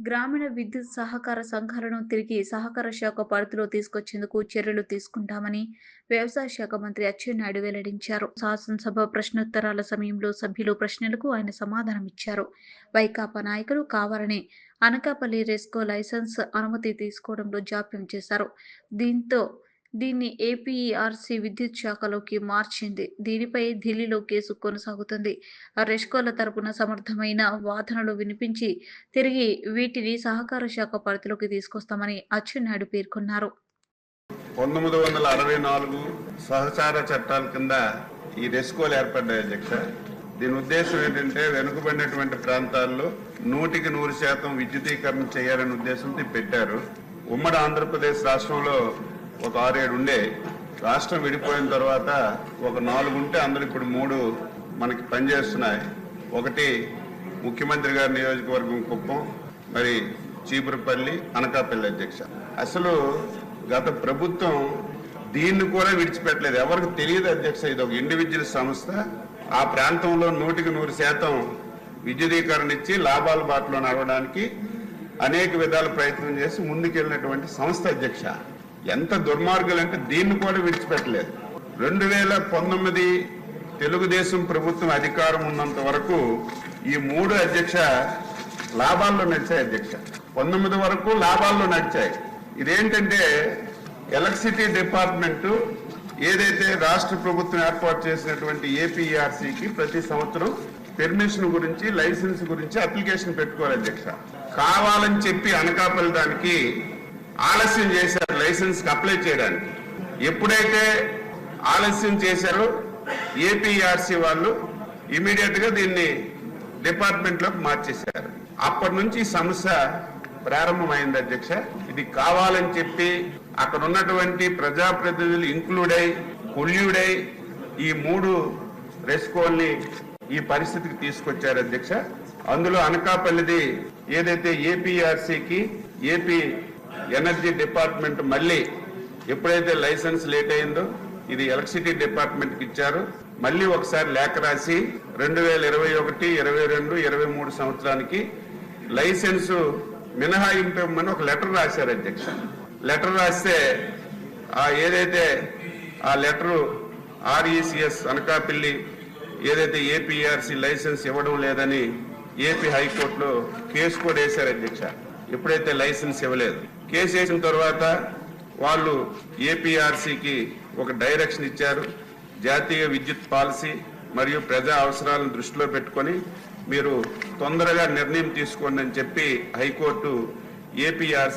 గ్రామీణ విద్యుత్ సహకార సంఘాలను తిరిగి సహకార శాఖ పరిధిలో తీసుకొచ్చేందుకు చర్యలు తీసుకుంటామని వ్యవసాయ శాఖ మంత్రి అచ్చెన్నాయుడు వెల్లడించారు. శాసనసభ ప్రశ్నోత్తరాల సమయంలో సభ్యుల ప్రశ్నలకు ఆయన సమాధానమిచ్చారు. వైకాపా నాయకులు కావాలని అనకాపల్లి రెస్కో లైసెన్స్ అనుమతి తీసుకోవడంలో జాప్యం చేశారు. దీన్ని ఏపీఆర్సీ విద్యుత్ శాఖలోకి మార్చింది. దీనిపై ఢిల్లీలో కేసు కొనసాగుతుంది. రెస్కోల తరపున సమర్థమైన వాదనలు వినిపించి తిరిగి వీటిని సహకార శాఖ పరిధిలోకి తీసుకొస్తామని అచ్చెన్నాయుడు పేర్కొన్నారు. 1964 సహచార చట్టాల కింద ఈ రెస్కోలు ఏర్పడ్డాయి అధ్యక్ష. దీని ఉద్దేశం ఏంటంటే వెనుకబడినటువంటి ప్రాంతాల్లో 100% విద్యుదీకరణ చేయాలనే ఉద్దేశంతో పెట్టారు. ఉమ్మడి ఆంధ్రప్రదేశ్ రాష్ట్రంలో ఒక 6-7 ఉండే. రాష్ట్రం విడిపోయిన తర్వాత ఒక 4 ఉంటే అందులో ఇప్పుడు 3 మనకి పనిచేస్తున్నాయి. ఒకటి ముఖ్యమంత్రి గారి నియోజకవర్గం కుప్పం, మరి చీపురుపల్లి, అనకాపల్లి అధ్యక్ష. అసలు గత ప్రభుత్వం దీన్ని కూడా విడిచిపెట్టలేదు. ఎవరికి తెలియదు అధ్యక్ష, ఇది ఒక ఇండివిజువల్ సంస్థ. ఆ ప్రాంతంలో 100% విద్యుదీకరణ ఇచ్చి లాభాల బాటలో నడవడానికి అనేక విధాల ప్రయత్నం చేసి ముందుకెళ్ళినటువంటి సంస్థ అధ్యక్ష. ఎంత దుర్మార్గులు అంటే దీన్ని కూడా విడిచిపెట్టలేదు. 2019 తెలుగుదేశం ప్రభుత్వం అధికారం ఉన్నంత వరకు ఈ 3 అధ్యక్ష లాభాల్లో నడిచాయి అధ్యక్ష. 19 వరకు లాభాల్లో నడిచాయి. ఇదేంటంటే ఎలక్ట్రిసిటీ డిపార్ట్మెంట్ ఏదైతే రాష్ట్ర ప్రభుత్వం ఏర్పాటు చేసినటువంటి ఏపీఆర్సీకి ప్రతి సంవత్సరం పెర్మిషన్ గురించి, లైసెన్స్ గురించి అప్లికేషన్ పెట్టుకోవాలి అధ్యక్ష. కావాలని చెప్పి అనకాపల్లి దానికి ఆలస్యం చేశారు లైసెన్స్ కి అప్లై చేయడానికి. ఎప్పుడైతే ఆలస్యం చేశారో ఏపీఆర్సీ వాళ్ళు ఇమీడియట్ గా దీన్ని డిపార్ట్మెంట్ లోకి మార్చేశారు. అప్పటి నుంచి సమస్య ప్రారంభమైంది అధ్యక్ష. ఇది కావాలని చెప్పి అక్కడ ఉన్నటువంటి ప్రజాప్రతినిధులు కొల్యూడై ఈ 3 రెస్కోల్ని ఈ పరిస్థితికి తీసుకొచ్చారు అధ్యక్ష. అందులో అనకాపల్లిది ఏదైతే ఏపీఆర్సీకి ఏపీ ఎనర్జీ డిపార్ట్మెంట్ మళ్ళీ ఎప్పుడైతే లైసెన్స్ లేట్ అయిందో ఇది ఎలక్ట్రిసిటీ డిపార్ట్మెంట్కి ఇచ్చారు. మళ్ళీ ఒకసారి లేఖ రాసి 2021, 22, 23 సంవత్సరానికి లైసెన్సు మినహాయింపు ఇవ్వమని ఒక లెటర్ రాశారు అధ్యక్ష. లెటర్ రాస్తే ఏదైతే ఆ లెటరు ఆర్ఈసిఎస్ అనకాపల్లి ఏదైతే ఏపీఆర్సీ లైసెన్స్ ఇవ్వడం లేదని ఏపీ హైకోర్టులో కేసు కూడా వేశారు అధ్యక్ష. ఎప్పుడైతే లైసెన్స్ ఇవ్వలేదు, కేసు వేసిన తర్వాత వాళ్ళు ఏపీఆర్సీకి ఒక డైరెక్షన్ ఇచ్చారు. జాతీయ విద్యుత్ పాలసీ మరియు ప్రజా అవసరాలను దృష్టిలో పెట్టుకొని మీరు తొందరగా నిర్ణయం తీసుకోండి అని చెప్పి హైకోర్టు ఏపీఆర్సీ